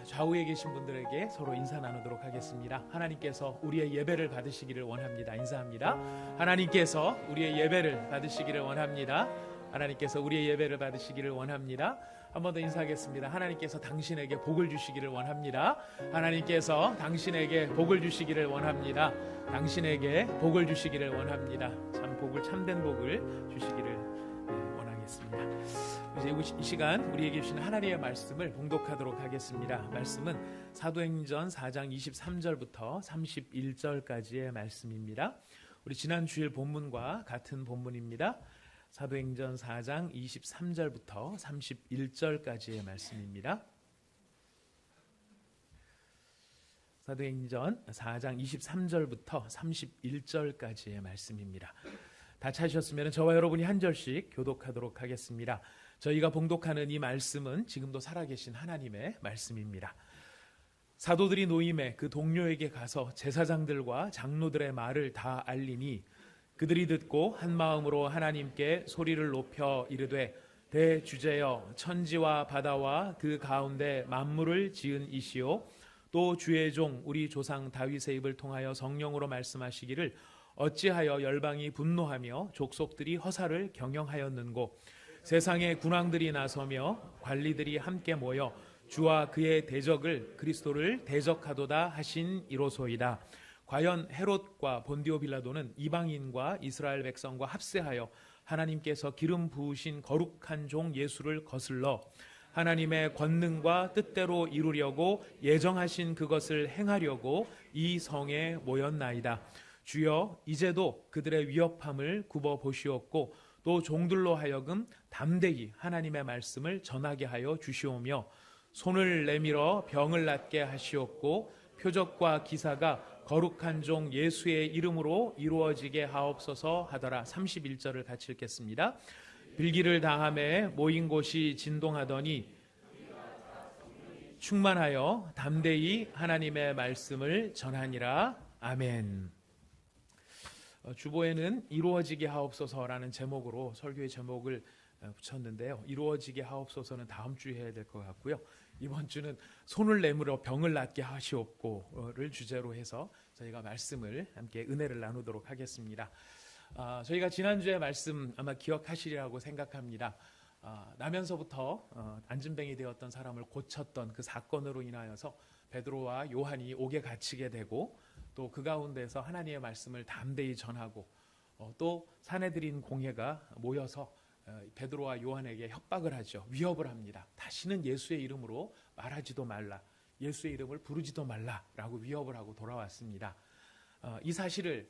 좌우에 계신 분들에게 서로 인사 나누도록 하겠습니다. 하나님께서 우리의 예배를 받으시기를 원합니다. 인사합니다. 하나님께서 우리의 예배를 받으시기를 원합니다. 하나님께서 우리의 예배를 받으시기를 원합니다. 한 번 더 인사하겠습니다. 하나님께서 당신에게 복을 주시기를 원합니다. 하나님께서 당신에게 복을 주시기를 원합니다. 당신에게 복을 주시기를 원합니다. 참 복을, 참된 복을 주시기를 원하겠습니다. 이제 이 시간 우리에게 주신 하나님의 말씀을 봉독하도록 하겠습니다. 말씀은 사도행전 4장 23절부터 31절까지의 말씀입니다. 우리 지난 주일 본문과 같은 본문입니다. 사도행전 4장 23절부터 31절까지의 말씀입니다. 사도행전 4장 23절부터 31절까지의 말씀입니다. 다 찾으셨으면 저와 여러분이 한 절씩 교독하도록 하겠습니다. 저희가 봉독하는 이 말씀은 지금도 살아계신 하나님의 말씀입니다. 사도들이 노임에 그 동료에게 가서 제사장들과 장로들의 말을 다 알리니 그들이 듣고 한 마음으로 하나님께 소리를 높여 이르되 대주제여 천지와 바다와 그 가운데 만물을 지은 이시오 또 주의 종 우리 조상 다윗의 입을 통하여 성령으로 말씀하시기를 어찌하여 열방이 분노하며 족속들이 허사를 경영하였는고 세상의 군왕들이 나서며 관리들이 함께 모여 주와 그의 대적을 그리스도를 대적하도다 하신 이로소이다. 과연 헤롯과 본디오 빌라도는 이방인과 이스라엘 백성과 합세하여 하나님께서 기름 부으신 거룩한 종 예수를 거슬러 하나님의 권능과 뜻대로 이루려고 예정하신 그것을 행하려고 이 성에 모였나이다. 주여 이제도 그들의 위협함을 굽어 보시옵고 또 종들로 하여금 담대히 하나님의 말씀을 전하게 하여 주시오며 손을 내밀어 병을 낫게 하시옵고 표적과 기사가 거룩한 종 예수의 이름으로 이루어지게 하옵소서 하더라. 31절을 같이 읽겠습니다. 빌기를 다함에 모인 곳이 진동하더니 충만하여 담대히 하나님의 말씀을 전하니라. 아멘. 주보에는 이루어지게 하옵소서라는 제목으로 설교의 제목을 붙였는데요. 이루어지게 하옵소서는 다음 주에 해야 될 것 같고요. 이번 주는 손을 내밀어 병을 낫게 하시옵고를 주제로 해서 저희가 말씀을 함께 은혜를 나누도록 하겠습니다. 저희가 지난주에 말씀 아마 기억하시리라고 생각합니다. 나면서부터 안진뱅이 되었던 사람을 고쳤던 그 사건으로 인하여서 베드로와 요한이 옥에 갇히게 되고 또 그 가운데서 하나님의 말씀을 담대히 전하고 또 사내들인 공회가 모여서 베드로와 요한에게 협박을 하죠. 위협을 합니다. 다시는 예수의 이름으로 말하지도 말라. 예수의 이름을 부르지도 말라라고 위협을 하고 돌아왔습니다. 이 사실을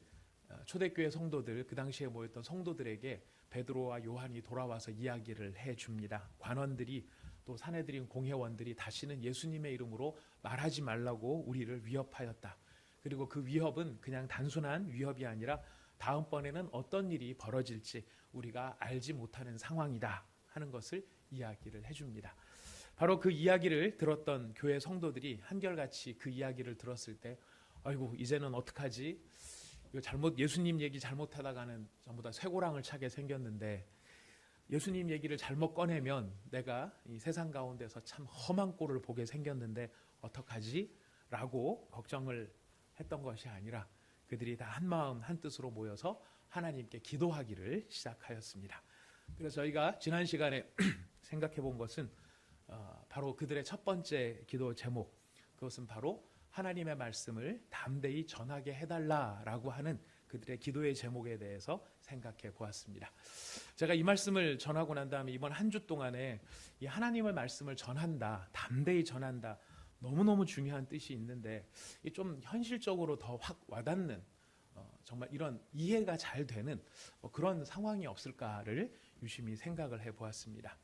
초대교회 성도들, 그 당시에 모였던 성도들에게 베드로와 요한이 돌아와서 이야기를 해줍니다. 관원들이 또 사내들인 공회원들이 다시는 예수님의 이름으로 말하지 말라고 우리를 위협하였다. 그리고 그 위협은 그냥 단순한 위협이 아니라 다음번에는 어떤 일이 벌어질지 우리가 알지 못하는 상황이다 하는 것을 이야기를 해줍니다. 바로 그 이야기를 들었던 교회 성도들이 한결같이 그 이야기를 들었을 때 아이고 이제는 어떡하지? 예수님 얘기 잘못하다가는 전부 다 쇠고랑을 차게 생겼는데 예수님 얘기를 잘못 꺼내면 내가 이 세상 가운데서 참 험한 꼴을 보게 생겼는데 어떡하지? 라고 걱정을 했던 것이 아니라 그들이 다 한마음 한뜻으로 모여서 하나님께 기도하기를 시작하였습니다. 그래서 저희가 지난 시간에 생각해 본 것은 바로 그들의 첫 번째 기도 제목, 그것은 바로 하나님의 말씀을 담대히 전하게 해달라라고 하는 그들의 기도의 제목에 대해서 생각해 보았습니다. 제가 이 말씀을 전하고 난 다음에 이번 한 주 동안에 이 하나님의 말씀을 전한다, 담대히 전한다, 너무너무 중요한 뜻이 있는데 좀 현실적으로 더 확 와닿는 정말 이런 이해가 잘 되는 그런 상황이 없을까를 유심히 생각을 해보았습니다.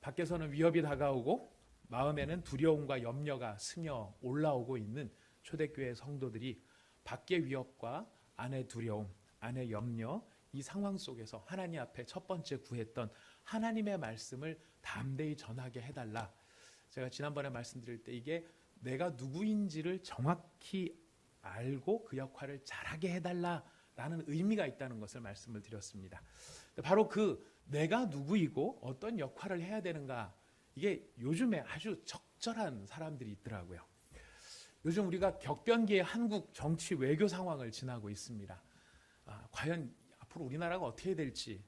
밖에서는 위협이 다가오고 마음에는 두려움과 염려가 스며 올라오고 있는 초대교회 성도들이 밖의 위협과 안의 두려움, 안의 염려, 이 상황 속에서 하나님 앞에 첫 번째 구했던 하나님의 말씀을 담대히 전하게 해달라. 제가 지난번에 말씀드릴 때 이게 내가 누구인지를 정확히 알고 그 역할을 잘하게 해달라라는 의미가 있다는 것을 말씀을 드렸습니다. 바로 그 내가 누구이고 어떤 역할을 해야 되는가, 이게 요즘에 아주 적절한 사람들이 있더라고요. 요즘 우리가 격변기의 한국 정치 외교 상황을 지나고 있습니다. 과연 앞으로 우리나라가 어떻게 될지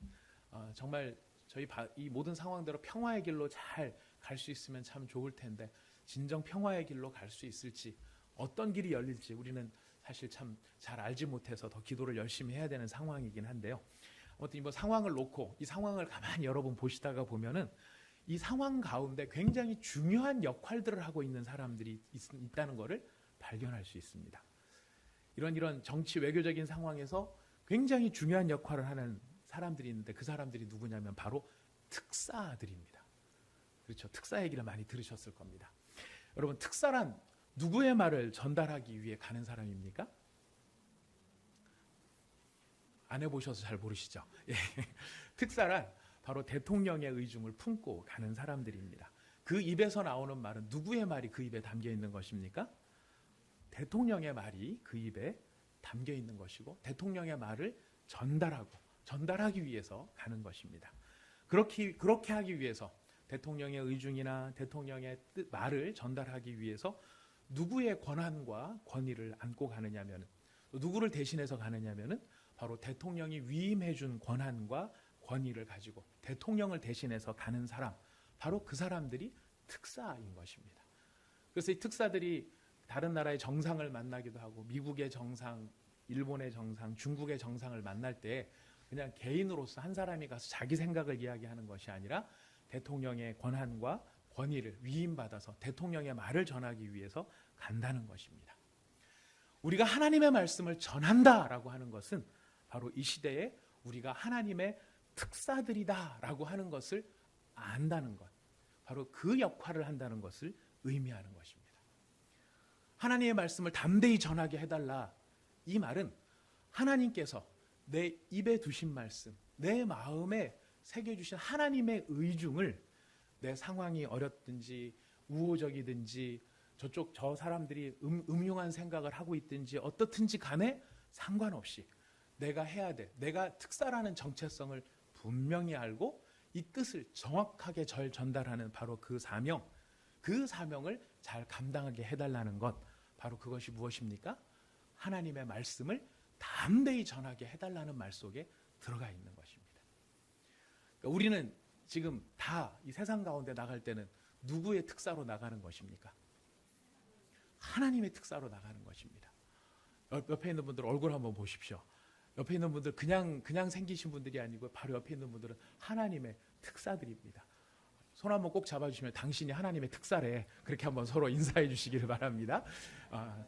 정말 저희 이 모든 상황대로 평화의 길로 잘 갈 수 있으면 참 좋을 텐데 진정 평화의 길로 갈 수 있을지 어떤 길이 열릴지 우리는 사실 참 잘 알지 못해서 더 기도를 열심히 해야 되는 상황이긴 한데요. 아무튼 이 상황을 놓고 이 상황을 가만히 여러분 보시다가 보면은 이 상황 가운데 굉장히 중요한 역할들을 하고 있는 사람들이 있다는 것을 발견할 수 있습니다. 이런 정치 외교적인 상황에서 굉장히 중요한 역할을 하는 사람들이 있는데 그 사람들이 누구냐면 바로 특사들입니다. 그렇죠. 특사 얘기를 많이 들으셨을 겁니다. 여러분, 특사란 누구의 말을 전달하기 위해 가는 사람입니까? 안 해보셔서 잘 모르시죠. 예. 특사란 바로 대통령의 의중을 품고 가는 사람들입니다. 그 입에서 나오는 말은 누구의 말이 그 입에 담겨 있는 것입니까? 대통령의 말이 그 입에 담겨 있는 것이고 대통령의 말을 전달하기 위해서 가는 것입니다. 그렇게 하기 위해서 대통령의 의중이나 대통령의 말을 전달하기 위해서 누구의 권한과 권위를 안고 가느냐면 누구를 대신해서 가느냐면은 바로 대통령이 위임해 준 권한과 권위를 가지고 대통령을 대신해서 가는 사람, 바로 그 사람들이 특사인 것입니다. 그래서 이 특사들이 다른 나라의 정상을 만나기도 하고 미국의 정상, 일본의 정상, 중국의 정상을 만날 때 그냥 개인으로서 한 사람이 가서 자기 생각을 이야기하는 것이 아니라 대통령의 권한과 권위를 위임받아서 대통령의 말을 전하기 위해서 간다는 것입니다. 우리가 하나님의 말씀을 전한다라고 하는 것은 바로 이 시대에 우리가 하나님의 특사들이다라고 하는 것을 안다는 것, 바로 그 역할을 한다는 것을 의미하는 것입니다. 하나님의 말씀을 담대히 전하게 해달라. 이 말은 하나님께서 내 입에 두신 말씀, 내 마음에 새겨주신 하나님의 의중을 내 상황이 어렵든지 우호적이든지 저 사람들이 음흉한 생각을 하고 있든지 어떻든지 간에 상관없이 내가 해야 돼. 내가 특사라는 정체성을 분명히 알고 이 뜻을 정확하게 전달하는 바로 그 사명을 잘 감당하게 해달라는 것, 바로 그것이 무엇입니까? 하나님의 말씀을 담대히 전하게 해달라는 말 속에 들어가 있는 것입니다. 그러니까 우리는 지금 다 이 세상 가운데 나갈 때는 누구의 특사로 나가는 것입니까? 하나님의 특사로 나가는 것입니다. 옆에 있는 분들 얼굴 한번 보십시오. 옆에 있는 분들 그냥 생기신 분들이 아니고 바로 옆에 있는 분들은 하나님의 특사들입니다. 손 한번 꼭 잡아주시면 당신이 하나님의 특사래. 그렇게 한번 서로 인사해 주시기를 바랍니다.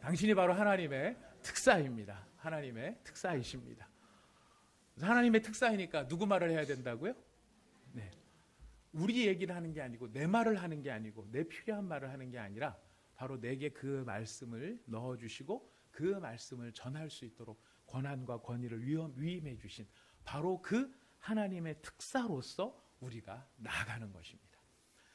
당신이 바로 하나님의 특사입니다. 하나님의 특사이십니다. 하나님의 특사이니까 누구 말을 해야 된다고요? 네. 우리 얘기를 하는 게 아니고 내 말을 하는 게 아니고 내 필요한 말을 하는 게 아니라 바로 내게 그 말씀을 넣어주시고 그 말씀을 전할 수 있도록 권한과 권위를 위임해 주신 바로 그 하나님의 특사로서 우리가 나아가는 것입니다.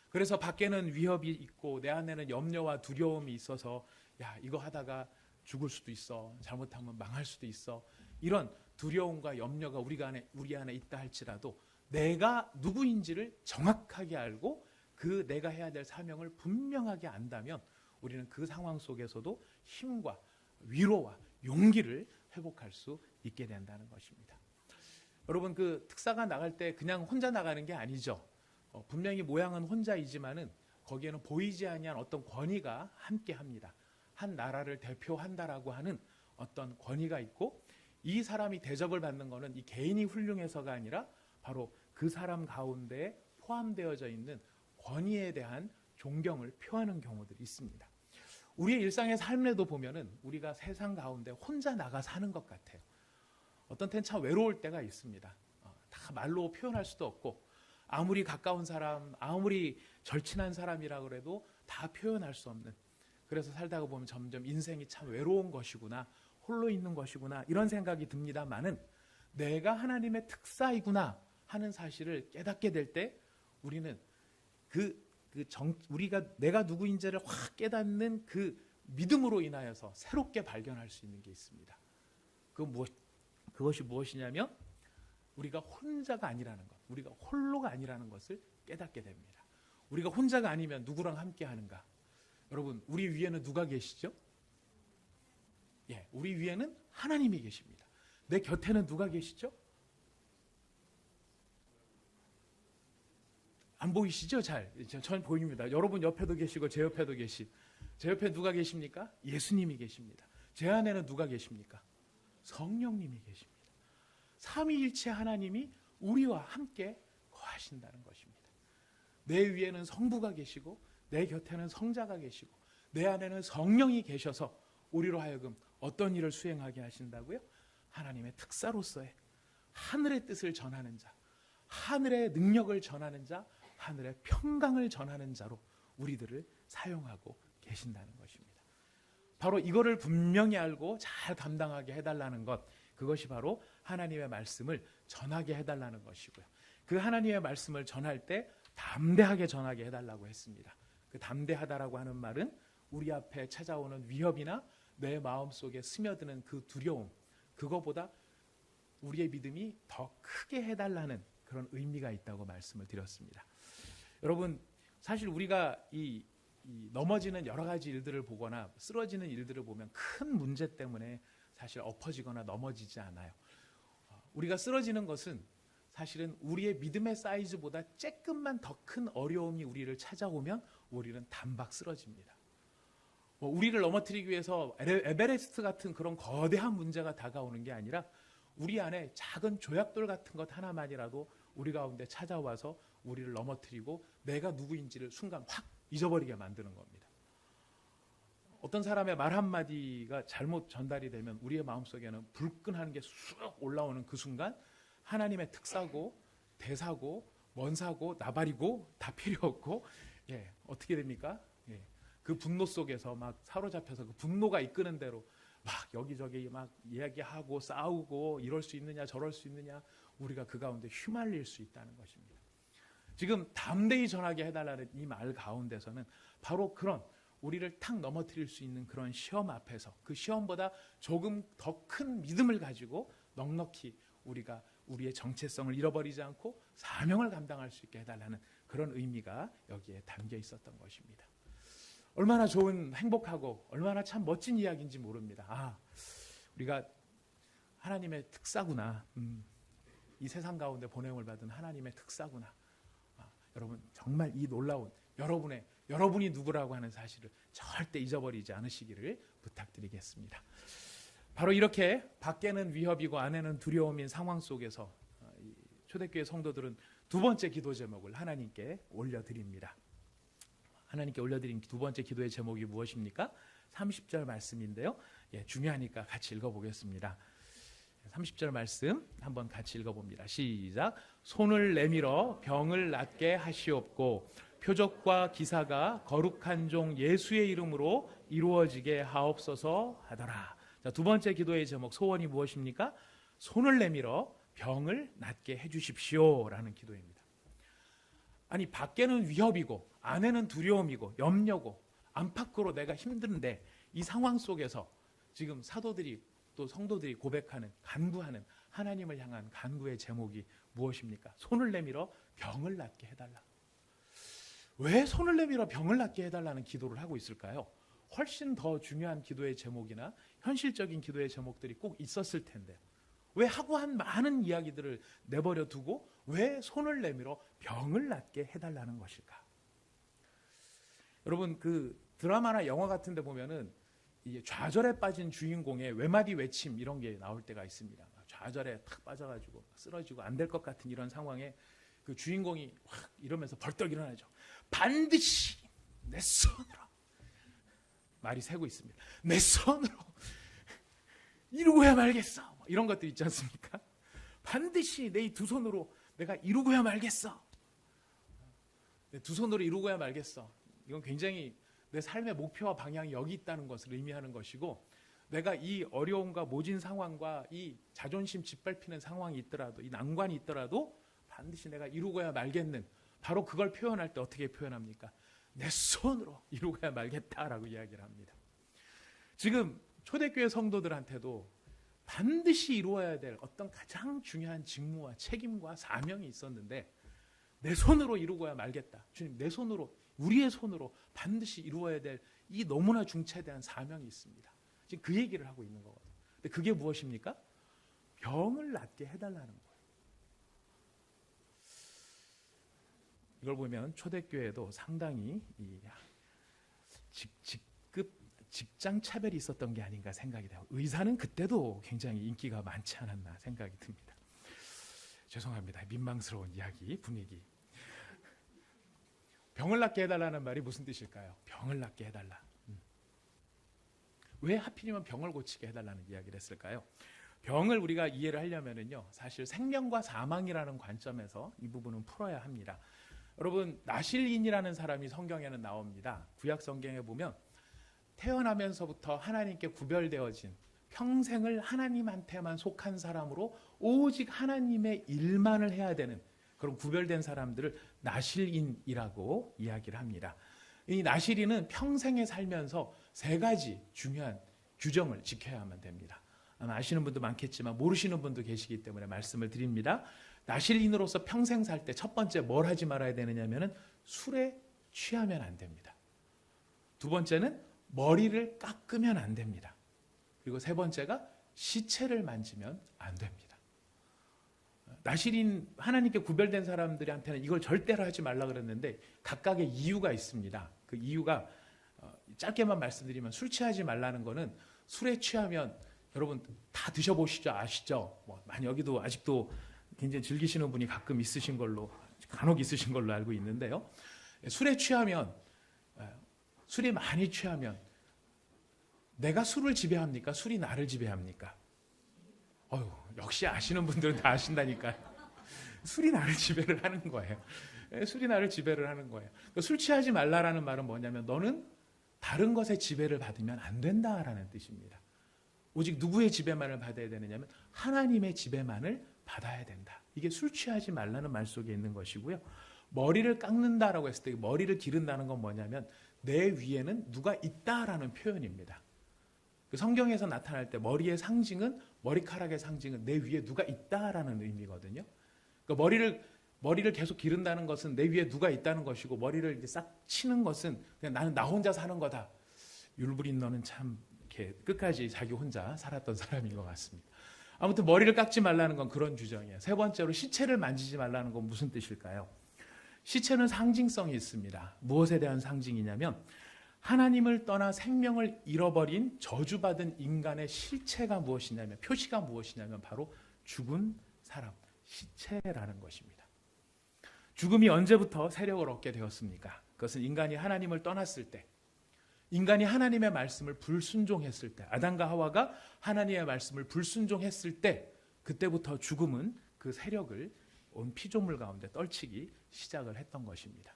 그래서 밖에는 위협이 있고 내 안에는 염려와 두려움이 있어서 야, 이거 하다가 죽을 수도 있어. 잘못하면 망할 수도 있어. 이런 두려움과 염려가 우리 안에 있다 할지라도 내가 누구인지를 정확하게 알고 그 내가 해야 될 사명을 분명하게 안다면 우리는 그 상황 속에서도 힘과 위로와 용기를 회복할 수 있게 된다는 것입니다. 여러분, 그 특사가 나갈 때 그냥 혼자 나가는 게 아니죠. 분명히 모양은 혼자이지만은 거기에는 보이지 아니한 어떤 권위가 함께합니다. 한 나라를 대표한다라고 하는 어떤 권위가 있고 이 사람이 대접을 받는 것은 이 개인이 훌륭해서가 아니라 바로 그 사람 가운데 포함되어져 있는 권위에 대한 존경을 표하는 경우들이 있습니다. 우리의 일상의 삶에도 보면은 우리가 세상 가운데 혼자 나가 사는 것 같아요. 어떤 때는 참 외로울 때가 있습니다. 다 말로 표현할 수도 없고 아무리 가까운 사람, 아무리 절친한 사람이라 그래도 다 표현할 수 없는, 그래서 살다가 보면 점점 인생이 참 외로운 것이구나, 홀로 있는 것이구나 이런 생각이 듭니다만은 내가 하나님의 특사이구나 하는 사실을 깨닫게 될 때 우리는 우리가 내가 누구인지를 확 깨닫는 그 믿음으로 인하여서 새롭게 발견할 수 있는 게 있습니다. 그것이 무엇이냐면 우리가 혼자가 아니라는 것, 우리가 홀로가 아니라는 것을 깨닫게 됩니다. 우리가 혼자가 아니면 누구랑 함께 하는가? 여러분, 우리 위에는 누가 계시죠? 예, 우리 위에는 하나님이 계십니다. 내 곁에는 누가 계시죠? 안 보이시죠? 잘. 전 보입니다. 여러분 옆에도 계시고 제 옆에도 제 옆에 누가 계십니까? 예수님이 계십니다. 제 안에는 누가 계십니까? 성령님이 계십니다. 삼위일체 하나님이 우리와 함께 거하신다는 것입니다. 내 위에는 성부가 계시고 내 곁에는 성자가 계시고 내 안에는 성령이 계셔서 우리로 하여금 어떤 일을 수행하게 하신다고요? 하나님의 특사로서의 하늘의 뜻을 전하는 자, 하늘의 능력을 전하는 자, 하늘의 평강을 전하는 자로 우리들을 사용하고 계신다는 것입니다. 바로 이거를 분명히 알고 잘 감당하게 해달라는 것, 그것이 바로 하나님의 말씀을 전하게 해달라는 것이고요. 그 하나님의 말씀을 전할 때 담대하게 전하게 해달라고 했습니다. 그 담대하다라고 하는 말은 우리 앞에 찾아오는 위협이나 내 마음속에 스며드는 그 두려움, 그거보다 우리의 믿음이 더 크게 해달라는 그런 의미가 있다고 말씀을 드렸습니다. 여러분, 사실 우리가 이 넘어지는 여러 가지 일들을 보거나 쓰러지는 일들을 보면 큰 문제 때문에 사실 엎어지거나 넘어지지 않아요. 우리가 쓰러지는 것은 사실은 우리의 믿음의 사이즈보다 조금만 더 큰 어려움이 우리를 찾아오면 우리는 단박 쓰러집니다. 우리를 넘어뜨리기 위해서 에베레스트 같은 그런 거대한 문제가 다가오는 게 아니라 우리 안에 작은 조약돌 같은 것 하나만이라도 우리 가운데 찾아와서 우리를 넘어뜨리고 내가 누구인지를 순간 확 잊어버리게 만드는 겁니다. 어떤 사람의 말 한마디가 잘못 전달이 되면 우리의 마음속에는 불끈하는 게 쑥 올라오는 그 순간 하나님의 특사고 대사고 먼사고 나발이고 다 필요 없고 어떻게 됩니까? 그 분노 속에서 막 사로잡혀서 그 분노가 이끄는 대로 막 여기저기 막 이야기하고 싸우고 이럴 수 있느냐 저럴 수 있느냐 우리가 그 가운데 휘말릴 수 있다는 것입니다. 지금 담대히 전하게 해달라는 이 말 가운데서는 바로 그런 우리를 탁 넘어뜨릴 수 있는 그런 시험 앞에서 그 시험보다 조금 더 큰 믿음을 가지고 넉넉히 우리가 우리의 정체성을 잃어버리지 않고 사명을 감당할 수 있게 해달라는 그런 의미가 여기에 담겨 있었던 것입니다. 얼마나 좋은 행복하고 얼마나 참 멋진 이야기인지 모릅니다. 우리가 하나님의 특사구나. 이 세상 가운데 보냄을 받은 하나님의 특사구나. 여러분 정말 이 놀라운 여러분이 누구라고 하는 사실을 절대 잊어버리지 않으시기를 부탁드리겠습니다. 바로 이렇게 밖에는 위협이고 안에는 두려움인 상황 속에서 초대교회 성도들은 두 번째 기도 제목을 하나님께 올려드립니다. 하나님께 올려드린 두 번째 기도의 제목이 무엇입니까? 30절 말씀인데요. 중요하니까 같이 읽어보겠습니다. 30절 말씀 한번 같이 읽어봅니다. 시작. 손을 내밀어 병을 낫게 하시옵고 표적과 기사가 거룩한 종 예수의 이름으로 이루어지게 하옵소서 하더라. 자, 두 번째 기도의 제목 소원이 무엇입니까? 손을 내밀어 병을 낫게 해주십시오 라는 기도입니다. 아니 밖에는 위협이고 안에는 두려움이고 염려고 안팎으로 내가 힘든데 이 상황 속에서 지금 사도들이 또 성도들이 고백하는 간구하는 하나님을 향한 간구의 제목이 무엇입니까? 손을 내밀어 병을 낫게 해달라. 왜 손을 내밀어 병을 낫게 해달라는 기도를 하고 있을까요? 훨씬 더 중요한 기도의 제목이나 현실적인 기도의 제목들이 꼭 있었을 텐데 왜 하고 한 많은 이야기들을 내버려 두고 왜 손을 내밀어 병을 낫게 해달라는 것일까? 여러분 그 드라마나 영화 같은 데 보면은 이게 좌절에 빠진 주인공의 외마디 외침 이런 게 나올 때가 있습니다. 좌절에 탁 빠져가지고 쓰러지고 안 될 것 같은 이런 상황에 그 주인공이 확 이러면서 벌떡 일어나죠. 반드시 내 손으로 말이 새고 있습니다. 내 손으로 이루고야 말겠어. 이런 것들 있지 않습니까? 반드시 내 두 손으로 내가 이루고야 말겠어. 내 두 손으로 이루고야 말겠어. 이건 굉장히 내 삶의 목표와 방향이 여기 있다는 것을 의미하는 것이고 내가 이 어려움과 모진 상황과 이 자존심 짓밟히는 상황이 있더라도 이 난관이 있더라도 반드시 내가 이루고야 말겠는 바로 그걸 표현할 때 어떻게 표현합니까? 내 손으로 이루고야 말겠다라고 이야기를 합니다. 지금 초대교회 성도들한테도 반드시 이루어야 될 어떤 가장 중요한 직무와 책임과 사명이 있었는데 내 손으로 이루고야 말겠다. 주님 내 손으로 우리의 손으로 반드시 이루어야 될 이 너무나 중차대한 사명이 있습니다. 지금 그 얘기를 하고 있는 거거든요. 근데 그게 무엇입니까? 병을 낫게 해달라는 거예요. 이걸 보면 초대교회도 상당히 이 직장 차별이 있었던 게 아닌가 생각이 돼요. 의사는 그때도 굉장히 인기가 많지 않았나 생각이 듭니다. 죄송합니다. 민망스러운 이야기 분위기. 병을 낫게 해달라는 말이 무슨 뜻일까요? 병을 낫게 해달라. 왜 하필이면 병을 고치게 해달라는 이야기를 했을까요? 병을 우리가 이해를 하려면은요, 사실 생명과 사망이라는 관점에서 이 부분은 풀어야 합니다. 여러분, 나실인이라는 사람이 성경에는 나옵니다. 구약 성경에 보면 태어나면서부터 하나님께 구별되어진 평생을 하나님한테만 속한 사람으로 오직 하나님의 일만을 해야 되는 그런 구별된 사람들을 나실인이라고 이야기를 합니다. 이 나실인은 평생에 살면서 세 가지 중요한 규정을 지켜야만 됩니다. 아마 아시는 분도 많겠지만 모르시는 분도 계시기 때문에 말씀을 드립니다. 나실인으로서 평생 살 때 첫 번째 뭘 하지 말아야 되느냐면은 술에 취하면 안 됩니다. 두 번째는 머리를 깎으면 안 됩니다. 그리고 세 번째가 시체를 만지면 안 됩니다. 나실인 하나님께 구별된 사람들한테는 이걸 절대로 하지 말라 그랬는데 각각의 이유가 있습니다. 그 이유가 짧게만 말씀드리면 술 취하지 말라는 거는 술에 취하면 여러분 다 드셔보시죠, 아시죠? 많이 여기도 아직도 굉장히 즐기시는 분이 가끔 있으신 걸로 간혹 있으신 걸로 알고 있는데요. 술에 취하면 술이 많이 취하면 내가 술을 지배합니까? 술이 나를 지배합니까? 역시 아시는 분들은 다 아신다니까요. 술이 나를 지배를 하는 거예요. 술이 나를 지배를 하는 거예요. 그러니까 술 취하지 말라라는 말은 뭐냐면 너는 다른 것의 지배를 받으면 안 된다라는 뜻입니다. 오직 누구의 지배만을 받아야 되느냐면 하나님의 지배만을 받아야 된다. 이게 술 취하지 말라는 말 속에 있는 것이고요. 머리를 깎는다라고 했을 때 머리를 기른다는 건 뭐냐면 내 위에는 누가 있다라는 표현입니다. 성경에서 나타날 때 머리의 상징은 머리카락의 상징은 내 위에 누가 있다라는 의미거든요. 그러니까 머리를 계속 기른다는 것은 내 위에 누가 있다는 것이고 머리를 이렇게 싹 치는 것은 그냥 나는 나 혼자 사는 거다. 율브린 너는 참 이렇게 끝까지 자기 혼자 살았던 사람인 것 같습니다. 아무튼 머리를 깎지 말라는 건 그런 규정이에요. 세 번째로 시체를 만지지 말라는 건 무슨 뜻일까요? 시체는 상징성이 있습니다. 무엇에 대한 상징이냐면 하나님을 떠나 생명을 잃어버린 저주받은 인간의 실체가 무엇이냐면 표시가 무엇이냐면 바로 죽은 사람, 시체라는 것입니다. 죽음이 언제부터 세력을 얻게 되었습니까? 그것은 인간이 하나님을 떠났을 때, 인간이 하나님의 말씀을 불순종했을 때, 아담과 하와가 하나님의 말씀을 불순종했을 때, 그때부터 죽음은 그 세력을 온 피조물 가운데 떨치기 시작을 했던 것입니다.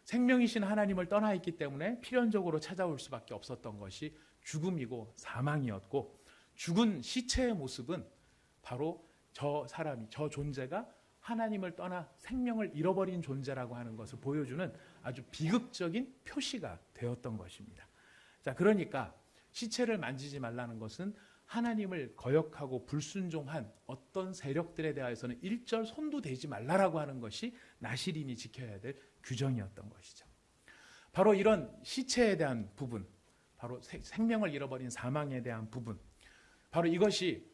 생명이신 하나님을 떠나 있기 때문에 필연적으로 찾아올 수밖에 없었던 것이 죽음이고 사망이었고, 죽은 시체의 모습은 바로 저 사람이, 저 존재가 하나님을 떠나 생명을 잃어버린 존재라고 하는 것을 보여주는 아주 비극적인 표시가 되었던 것입니다. 자, 그러니까 시체를 만지지 말라는 것은 하나님을 거역하고 불순종한 어떤 세력들에 대해서는 일절 손도 대지 말라라고 하는 것이 나실인이 지켜야 될 규정이었던 것이죠. 바로 이런 시체에 대한 부분, 바로 생명을 잃어버린 사망에 대한 부분, 바로 이것이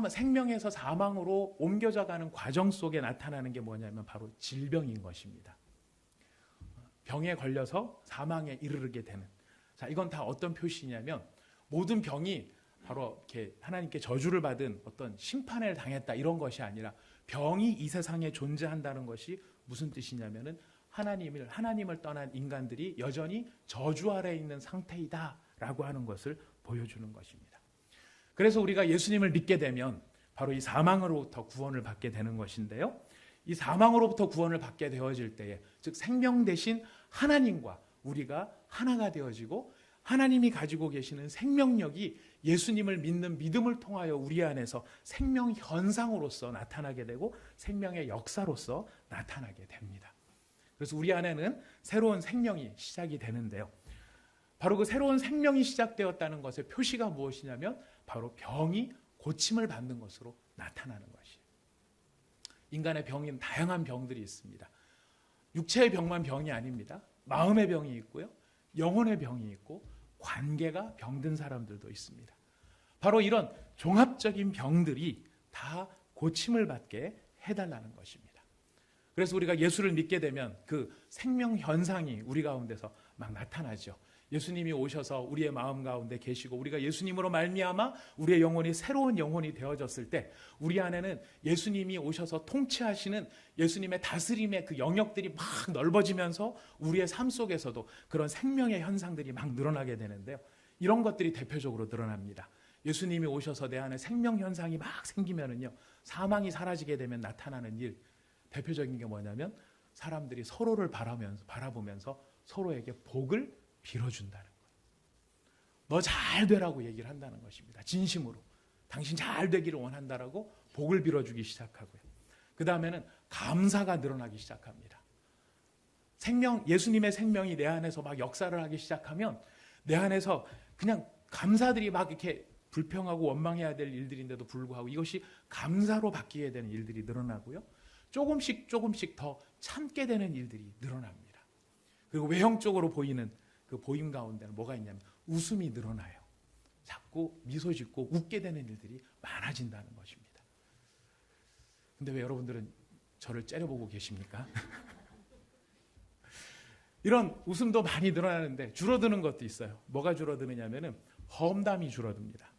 생명에서 사망으로 옮겨져가는 과정 속에 나타나는 게 뭐냐면 바로 질병인 것입니다. 병에 걸려서 사망에 이르게 되는. 자, 이건 다 어떤 표시냐면 모든 병이 바로 이렇게 하나님께 저주를 받은 어떤 심판을 당했다 이런 것이 아니라 병이 이 세상에 존재한다는 것이 무슨 뜻이냐면은 하나님을 떠난 인간들이 여전히 저주 아래에 있는 상태이다라고 하는 것을 보여주는 것입니다. 그래서 우리가 예수님을 믿게 되면 바로 이 사망으로부터 구원을 받게 되는 것인데요. 이 사망으로부터 구원을 받게 되어질 때에, 즉 생명 대신 하나님과 우리가 하나가 되어지고 하나님이 가지고 계시는 생명력이 예수님을 믿는 믿음을 통하여 우리 안에서 생명 현상으로서 나타나게 되고 생명의 역사로서 나타나게 됩니다. 그래서 우리 안에는 새로운 생명이 시작이 되는데요. 바로 그 새로운 생명이 시작되었다는 것의 표시가 무엇이냐면 바로 병이 고침을 받는 것으로 나타나는 것이에요. 인간의 병인 다양한 병들이 있습니다. 육체의 병만 병이 아닙니다. 마음의 병이 있고요. 영혼의 병이 있고 관계가 병든 사람들도 있습니다. 바로 이런 종합적인 병들이 다 고침을 받게 해달라는 것입니다. 그래서 우리가 예수를 믿게 되면 그 생명 현상이 우리 가운데서 막 나타나죠. 예수님이 오셔서 우리의 마음 가운데 계시고 우리가 예수님으로 말미암아 우리의 영혼이 새로운 영혼이 되어졌을 때 우리 안에는 예수님이 오셔서 통치하시는 예수님의 다스림의 그 영역들이 막 넓어지면서 우리의 삶 속에서도 그런 생명의 현상들이 막 늘어나게 되는데요. 이런 것들이 대표적으로 드러납니다. 예수님이 오셔서 내 안에 생명 현상이 막 생기면은요, 사망이 사라지게 되면 나타나는 일, 대표적인 게 뭐냐면 사람들이 서로를 바라보면서 서로에게 복을 빌어준다는 거예요. 너 잘 되라고 얘기를 한다는 것입니다. 진심으로 당신 잘 되기를 원한다라고 복을 빌어주기 시작하고요. 그 다음에는 감사가 늘어나기 시작합니다. 예수님의 생명이 내 안에서 막 역사를 하기 시작하면 내 안에서 그냥 감사들이 막 이렇게 불평하고 원망해야 될 일들인데도 불구하고 이것이 감사로 바뀌게 되는 일들이 늘어나고요. 조금씩 더 참게 되는 일들이 늘어납니다. 그리고 외형적으로 보이는 그 보임 가운데는 뭐가 있냐면 웃음이 늘어나요. 자꾸 미소 짓고 웃게 되는 일들이 많아진다는 것입니다. 근데 왜 여러분들은 저를 째려보고 계십니까? 이런 웃음도 많이 늘어나는데 줄어드는 것도 있어요. 뭐가 줄어드느냐면은 험담이 줄어듭니다.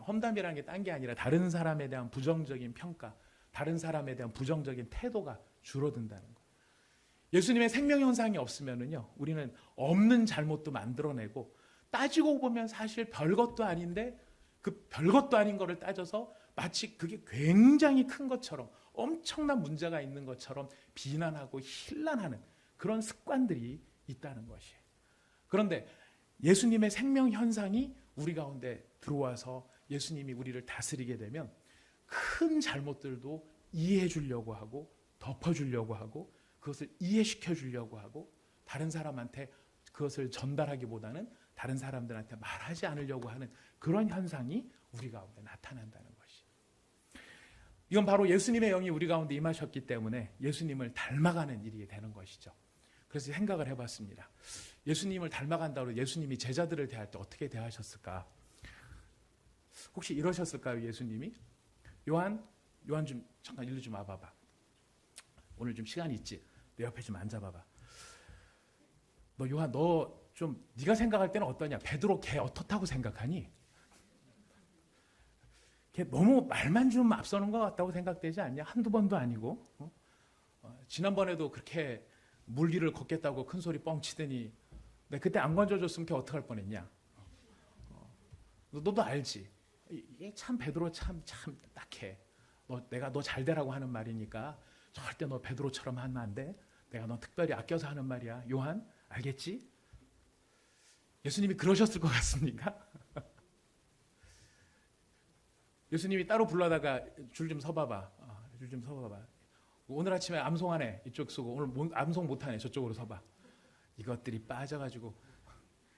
험담이라는 게 딴 게 아니라 다른 사람에 대한 부정적인 평가, 다른 사람에 대한 부정적인 태도가 줄어든다는 거예요. 예수님의 생명 현상이 없으면은요, 우리는 없는 잘못도 만들어내고 따지고 보면 사실 별것도 아닌데 그 별것도 아닌 거를 따져서 마치 그게 굉장히 큰 것처럼 엄청난 문제가 있는 것처럼 비난하고 힐난하는 그런 습관들이 있다는 것이에요. 그런데 예수님의 생명 현상이 우리 가운데 들어와서 예수님이 우리를 다스리게 되면 큰 잘못들도 이해해 주려고 하고 덮어주려고 하고 그것을 이해시켜 주려고 하고 다른 사람한테 그것을 전달하기보다는 다른 사람들한테 말하지 않으려고 하는 그런 현상이 우리 가운데 나타난다는 것이. 이건 바로 예수님의 영이 우리 가운데 임하셨기 때문에 예수님을 닮아가는 일이 되는 것이죠. 그래서 생각을 해봤습니다. 예수님을 닮아간다고 예수님이 제자들을 대할 때 어떻게 대하셨을까? 혹시 이러셨을까요, 예수님이? 요한 좀 잠깐 일로 좀 와봐봐. 오늘 좀 시간이 있지? 내 옆에 좀 앉아봐봐. 너 요한, 너 좀 네가 생각할 때는 어떠냐? 베드로 걔 어떻다고 생각하니? 걔 너무 말만 좀 앞서는 것 같다고 생각되지 않냐? 한두 번도 아니고. 지난번에도 그렇게 물 위를 걷겠다고 큰 소리 뻥 치더니 내가 그때 안 건져줬으면 걔 어떡할 뻔했냐? 너도 알지? 이게 참 베드로 참 딱해. 내가 너 잘 되라고 하는 말이니까 절대 너 베드로처럼 하면 안 돼. 내가 너 특별히 아껴서 하는 말이야. 요한, 알겠지? 예수님이 그러셨을 것 같습니까? 예수님이 따로 불러다가 줄 좀 서봐봐. 줄 좀 서봐봐. 오늘 아침에 암송하네. 이쪽 쓰고 오늘 암송 못하네. 저쪽으로 서봐. 이것들이 빠져가지고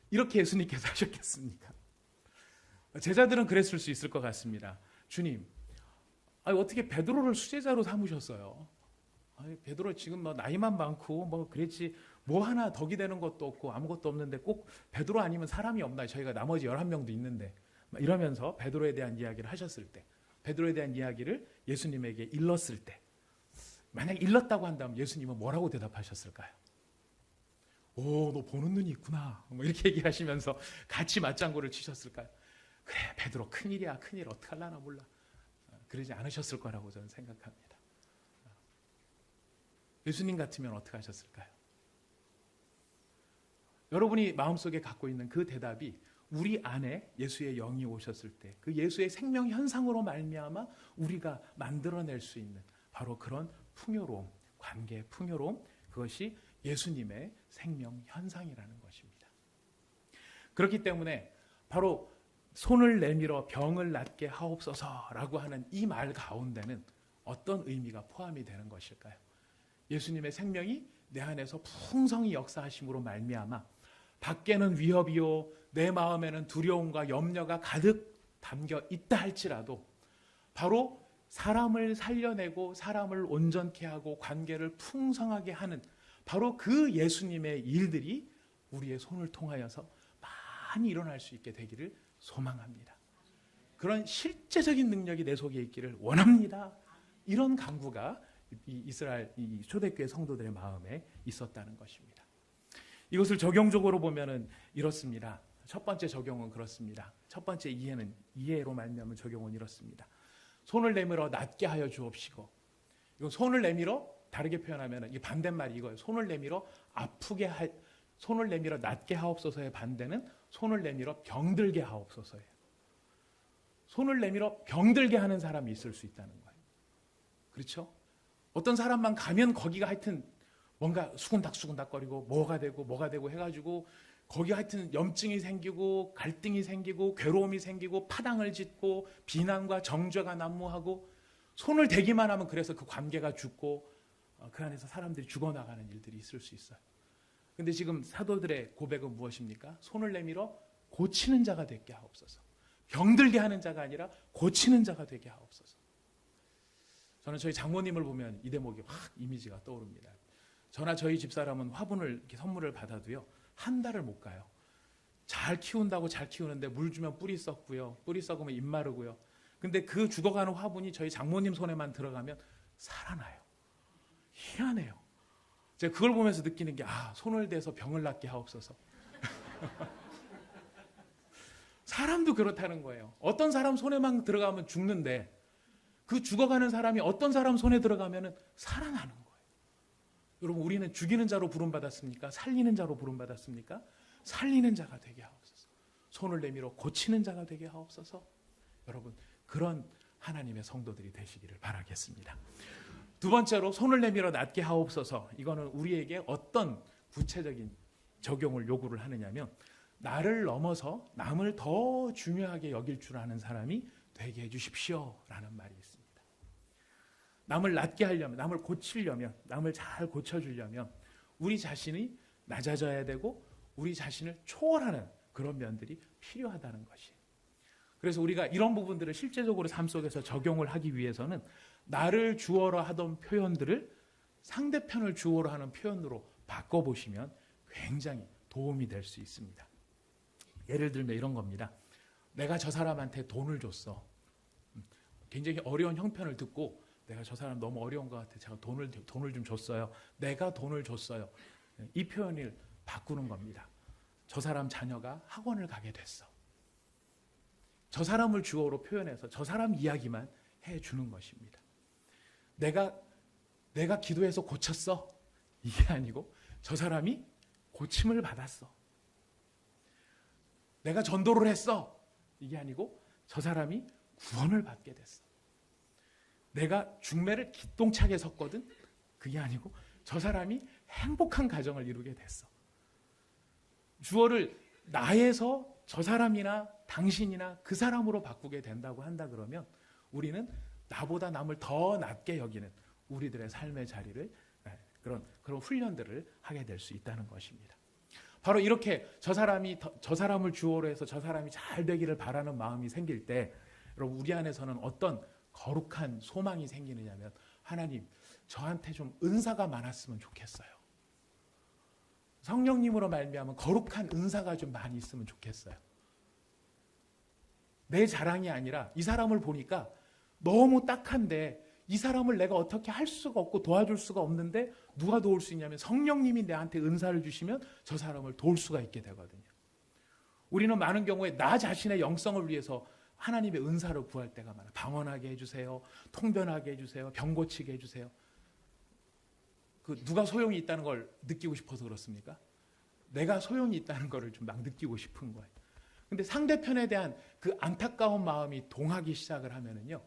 이렇게 예수님께서 하셨겠습니까? 제자들은 그랬을 수 있을 것 같습니다. 주님, 어떻게 베드로를 수제자로 삼으셨어요? 베드로 지금 뭐 나이만 많고 뭐 그랬지 뭐 하나 덕이 되는 것도 없고 아무것도 없는데 꼭 베드로 아니면 사람이 없나? 저희가 나머지 11명도 있는데 이러면서 베드로에 대한 이야기를 하셨을 때, 베드로에 대한 이야기를 예수님에게 일렀을 때, 만약 일렀다고 한다면 예수님은 뭐라고 대답하셨을까요? 오, 너 보는 눈이 있구나. 뭐 이렇게 얘기하시면서 같이 맞장구를 치셨을까요? 그래, 베드로 큰일이야. 큰일 어떡하려나 몰라. 그러지 않으셨을 거라고 저는 생각합니다. 예수님 같으면 어떻게 하셨을까요? 여러분이 마음속에 갖고 있는 그 대답이 우리 안에 예수의 영이 오셨을 때 그 예수의 생명 현상으로 말미암아 우리가 만들어낼 수 있는 바로 그런 풍요로움, 관계의 풍요로움, 그것이 예수님의 생명 현상이라는 것입니다. 그렇기 때문에 바로 손을 내밀어 병을 낫게 하옵소서라고 하는 이 말 가운데는 어떤 의미가 포함이 되는 것일까요? 예수님의 생명이 내 안에서 풍성히 역사하심으로 말미암아 밖에는 위협이요 내 마음에는 두려움과 염려가 가득 담겨 있다 할지라도 바로 사람을 살려내고 사람을 온전케 하고 관계를 풍성하게 하는 바로 그 예수님의 일들이 우리의 손을 통하여서 많이 일어날 수 있게 되기를 소망합니다. 그런 실제적인 능력이 내 속에 있기를 원합니다. 이런 간구가 이스라엘 이 초대교회 성도들의 마음에 있었다는 것입니다. 이것을 적용적으로 보면은 이렇습니다. 첫 번째 적용은 그렇습니다. 첫 번째 이해로 말미암은 적용은 이렇습니다. 손을 내밀어 낫게 하여 주옵시고, 이건 손을 내밀어 다르게 표현하면 이 반대말이 이거예요. 손을 내밀어 손을 내밀어 낫게 하옵소서의 반대는 손을 내밀어 병들게 하옵소서예요. 손을 내밀어 병들게 하는 사람이 있을 수 있다는 거예요. 그렇죠? 어떤 사람만 가면 거기가 하여튼 뭔가 수근닥수근닥거리고 뭐가 되고 해가지고 거기 하여튼 염증이 생기고 갈등이 생기고 괴로움이 생기고 파당을 짓고 비난과 정죄가 난무하고 손을 대기만 하면 그래서 그 관계가 죽고 그 안에서 사람들이 죽어나가는 일들이 있을 수 있어요. 근데 지금 사도들의 고백은 무엇입니까? 손을 내밀어 고치는 자가 되게 하옵소서. 병들게 하는 자가 아니라 고치는 자가 되게 하옵소서. 저는 저희 장모님을 보면 이 대목이 확 이미지가 떠오릅니다. 저나 저희 집사람은 화분을 이렇게 선물을 받아도요, 한 달을 못 가요. 잘 키운다고 잘 키우는데 물 주면 뿌리 썩고요, 뿌리 썩으면 잎 마르고요. 근데 그 죽어가는 화분이 저희 장모님 손에만 들어가면 살아나요. 희한해요. 제가 그걸 보면서 느끼는 게, 손을 대서 병을 낫게 하옵소서. 사람도 그렇다는 거예요. 어떤 사람 손에만 들어가면 죽는데 그 죽어가는 사람이 어떤 사람 손에 들어가면 살아나는 거예요. 여러분, 우리는 죽이는 자로 부름받았습니까? 살리는 자로 부름받았습니까? 살리는 자가 되게 하옵소서. 손을 내밀어 고치는 자가 되게 하옵소서. 여러분, 그런 하나님의 성도들이 되시기를 바라겠습니다. 두 번째로 손을 내밀어 낫게 하옵소서. 이거는 우리에게 어떤 구체적인 적용을 요구를 하느냐면, 나를 넘어서 남을 더 중요하게 여길 줄 아는 사람이 되게 해주십시오 라는 말이 있습니다. 남을 낫게 하려면, 남을 고치려면, 남을 잘 고쳐주려면 우리 자신이 낮아져야 되고 우리 자신을 초월하는 그런 면들이 필요하다는 것이에요. 그래서 우리가 이런 부분들을 실제적으로 삶 속에서 적용을 하기 위해서는 나를 주어로 하던 표현들을 상대편을 주어로 하는 표현으로 바꿔보시면 굉장히 도움이 될 수 있습니다. 예를 들면 이런 겁니다. 내가 저 사람한테 돈을 줬어. 굉장히 어려운 형편을 듣고 내가 저 사람 너무 어려운 것 같아. 제가 돈을 좀 줬어요. 내가 돈을 줬어요. 이 표현을 바꾸는 겁니다. 저 사람 자녀가 학원을 가게 됐어. 저 사람을 주어로 표현해서 저 사람 이야기만 해주는 것입니다. 내가 기도해서 고쳤어. 이게 아니고 저 사람이 고침을 받았어. 내가 전도를 했어. 이게 아니고 저 사람이 구원을 받게 됐어. 내가 중매를 기똥차게 섰거든. 그게 아니고 저 사람이 행복한 가정을 이루게 됐어. 주어를 나에서 저 사람이나 당신이나 그 사람으로 바꾸게 된다고 한다 그러면 우리는 나보다 남을 더 낮게 여기는 우리들의 삶의 자리를, 그런 훈련들을 하게 될 수 있다는 것입니다. 바로 이렇게 저 사람을 주어로 해서 저 사람이 잘 되기를 바라는 마음이 생길 때, 여러분, 우리 안에서는 어떤 거룩한 소망이 생기느냐면, 하나님, 저한테 좀 은사가 많았으면 좋겠어요. 성령님으로 말미암은 거룩한 은사가 좀 많이 있으면 좋겠어요. 내 자랑이 아니라 이 사람을 보니까 너무 딱한데 이 사람을 내가 어떻게 할 수가 없고 도와줄 수가 없는데 누가 도울 수 있냐면 성령님이 내한테 은사를 주시면 저 사람을 도울 수가 있게 되거든요. 우리는 많은 경우에 나 자신의 영성을 위해서 하나님의 은사를 구할 때가 많아요. 방언하게 해주세요. 통변하게 해주세요. 병 고치게 해주세요. 누가 소용이 있다는 걸 느끼고 싶어서 그렇습니까? 내가 소용이 있다는 걸 좀 막 느끼고 싶은 거예요. 근데 상대편에 대한 그 안타까운 마음이 동하기 시작을 하면은요,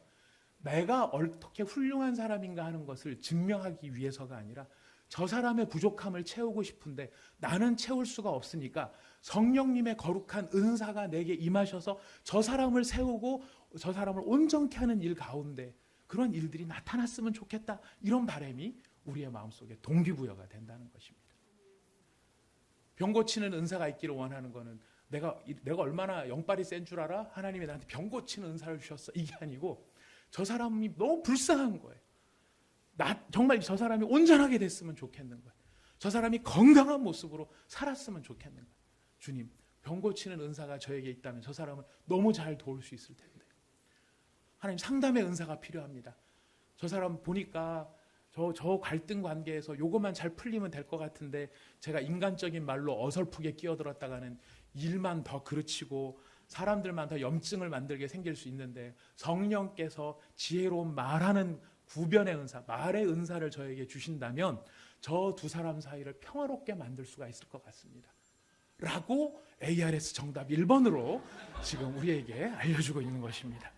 내가 어떻게 훌륭한 사람인가 하는 것을 증명하기 위해서가 아니라 저 사람의 부족함을 채우고 싶은데 나는 채울 수가 없으니까 성령님의 거룩한 은사가 내게 임하셔서 저 사람을 세우고 저 사람을 온전케 하는 일 가운데 그런 일들이 나타났으면 좋겠다, 이런 바람이 우리의 마음속에 동기부여가 된다는 것입니다. 병 고치는 은사가 있기를 원하는 것은 내가 얼마나 영빨이 센 줄 알아? 하나님이 나한테 병 고치는 은사를 주셨어. 이게 아니고 저 사람이 너무 불쌍한 거예요. 정말 저 사람이 온전하게 됐으면 좋겠는 거예요. 저 사람이 건강한 모습으로 살았으면 좋겠는 거예요. 주님, 병 고치는 은사가 저에게 있다면 저 사람을 너무 잘 도울 수 있을 텐데. 하나님, 상담의 은사가 필요합니다. 저 사람 보니까 저 갈등 관계에서 요것만 잘 풀리면 될 것 같은데 제가 인간적인 말로 어설프게 끼어들었다가는 일만 더 그르치고 사람들만 더 염증을 만들게 생길 수 있는데 성령께서 지혜로운 말하는 구변의 은사, 말의 은사를 저에게 주신다면 저 두 사람 사이를 평화롭게 만들 수가 있을 것 같습니다. 라고 ARS 정답 1번으로 지금 우리에게 알려주고 있는 것입니다.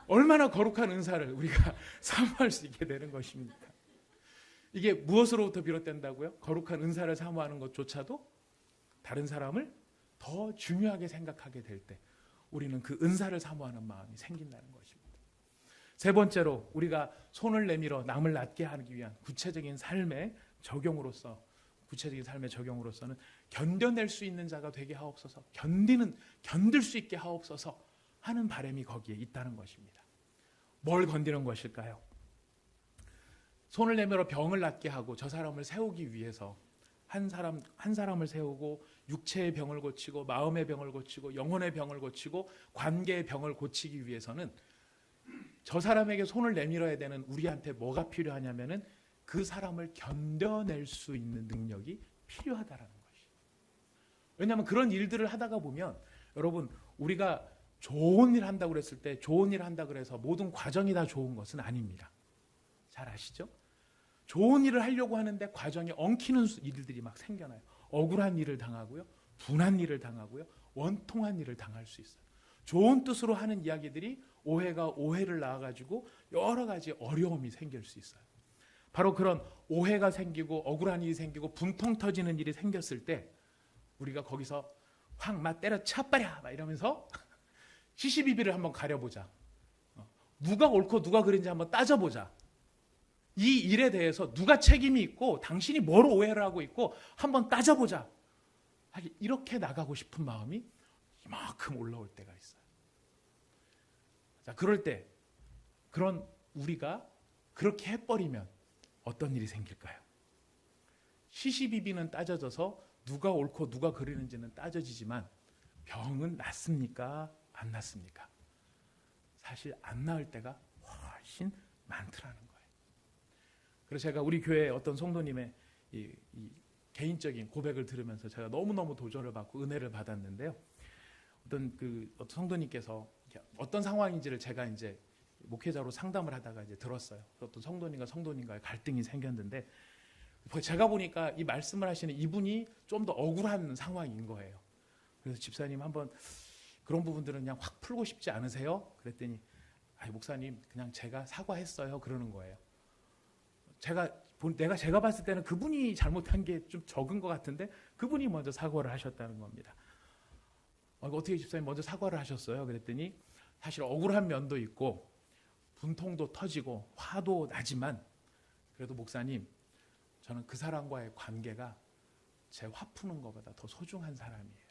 얼마나 거룩한 은사를 우리가 사모할 수 있게 되는 것입니까? 이게 무엇으로부터 비롯된다고요? 거룩한 은사를 사모하는 것조차도 다른 사람을 더 중요하게 생각하게 될 때 우리는 그 은사를 사모하는 마음이 생긴다는 것입니다. 세 번째로 우리가 손을 내밀어 남을 낫게 하기 위한 구체적인 삶의 적용으로서는 견뎌낼 수 있는 자가 되게 하옵소서, 견딜 수 있게 하옵소서 하는 바람이 거기에 있다는 것입니다. 뭘 건드는 것일까요? 손을 내밀어 병을 낫게 하고 저 사람을 세우기 위해서 한 사람을 세우고 육체의 병을 고치고 마음의 병을 고치고 영혼의 병을 고치고 관계의 병을 고치기 위해서는 저 사람에게 손을 내밀어야 되는 우리한테 뭐가 필요하냐면은 그 사람을 견뎌낼 수 있는 능력이 필요하다라는 것이에요. 왜냐하면 그런 일들을 하다가 보면 여러분, 우리가 좋은 일 한다고 그랬을 때 좋은 일 한다 그래서 모든 과정이 다 좋은 것은 아닙니다. 잘 아시죠? 좋은 일을 하려고 하는데 과정이 엉키는 일들이 막 생겨나요. 억울한 일을 당하고요, 분한 일을 당하고요, 원통한 일을 당할 수 있어요. 좋은 뜻으로 하는 이야기들이 오해가 오해를 낳아가지고 여러 가지 어려움이 생길 수 있어요. 바로 그런 오해가 생기고 억울한 일이 생기고 분통 터지는 일이 생겼을 때 우리가 거기서 확 막 때려쳐버려 막 이러면서 시시비비를 한번 가려보자. 누가 옳고 누가 그른지 한번 따져보자. 이 일에 대해서 누가 책임이 있고 당신이 뭘 오해를 하고 있고 한번 따져보자. 이렇게 나가고 싶은 마음이 이만큼 올라올 때가 있어요. 자, 그럴 때 그런 우리가 그렇게 해버리면 어떤 일이 생길까요? 시시비비는 따져져서 누가 옳고 누가 그르는지는 따져지지만 병은 낫습니까? 안 낫습니까? 사실 안 나을 때가 훨씬 많더라는 거예요. 그래서 제가 우리 교회 어떤 성도님의 이 개인적인 고백을 들으면서 제가 너무너무 도전을 받고 은혜를 받았는데요. 어떤 성도님께서 어떤 상황인지를 제가 이제 목회자로 상담을 하다가 이제 들었어요. 어떤 성도님과의 갈등이 생겼는데 제가 보니까 이 말씀을 하시는 이분이 좀 더 억울한 상황인 거예요. 그래서 집사님 한번 그런 부분들은 그냥 확 풀고 싶지 않으세요? 그랬더니 목사님 그냥 제가 사과했어요 그러는 거예요. 제가 봤을 때는 그분이 잘못한 게 좀 적은 것 같은데 그분이 먼저 사과를 하셨다는 겁니다. 어떻게 집사님 먼저 사과를 하셨어요? 그랬더니 사실 억울한 면도 있고 분통도 터지고 화도 나지만 그래도 목사님 저는 그 사람과의 관계가 제 화 푸는 것보다 더 소중한 사람이에요.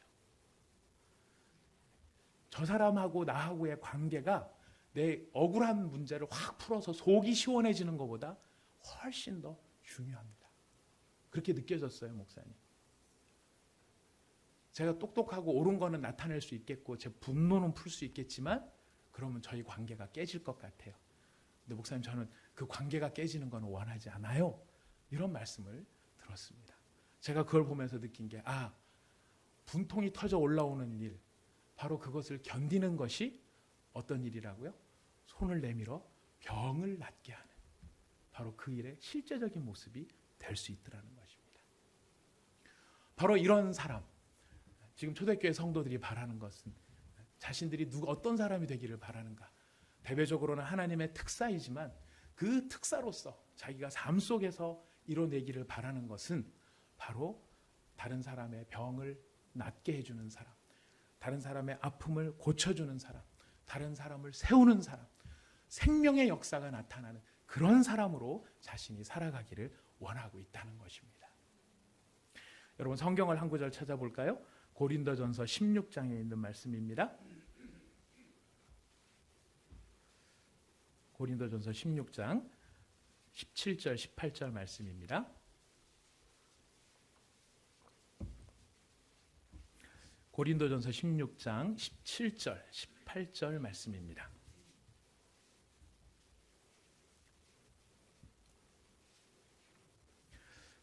저 사람하고 나하고의 관계가 내 억울한 문제를 확 풀어서 속이 시원해지는 것보다 훨씬 더 중요합니다. 그렇게 느껴졌어요, 목사님. 제가 똑똑하고 옳은 거는 나타낼 수 있겠고 제 분노는 풀 수 있겠지만 그러면 저희 관계가 깨질 것 같아요. 근데 목사님 저는 그 관계가 깨지는 건 원하지 않아요. 이런 말씀을 들었습니다. 제가 그걸 보면서 느낀 게 분통이 터져 올라오는 일, 바로 그것을 견디는 것이 어떤 일이라고요? 손을 내밀어 병을 낫게 하는 바로 그 일의 실제적인 모습이 될 수 있더라는 것입니다. 바로 이런 사람, 지금 초대교회 성도들이 바라는 것은 자신들이 어떤 사람이 되기를 바라는가? 대외적으로는 하나님의 특사이지만 그 특사로서 자기가 삶 속에서 이뤄내기를 바라는 것은 바로 다른 사람의 병을 낫게 해주는 사람, 다른 사람의 아픔을 고쳐주는 사람, 다른 사람을 세우는 사람, 생명의 역사가 나타나는 그런 사람으로 자신이 살아가기를 원하고 있다는 것입니다. 여러분 성경을 한 구절 찾아볼까요? 고린도전서 16장에 있는 말씀입니다. 고린도전서 16장 17절 18절 말씀입니다. 고린도전서 16장 17절, 18절 말씀입니다.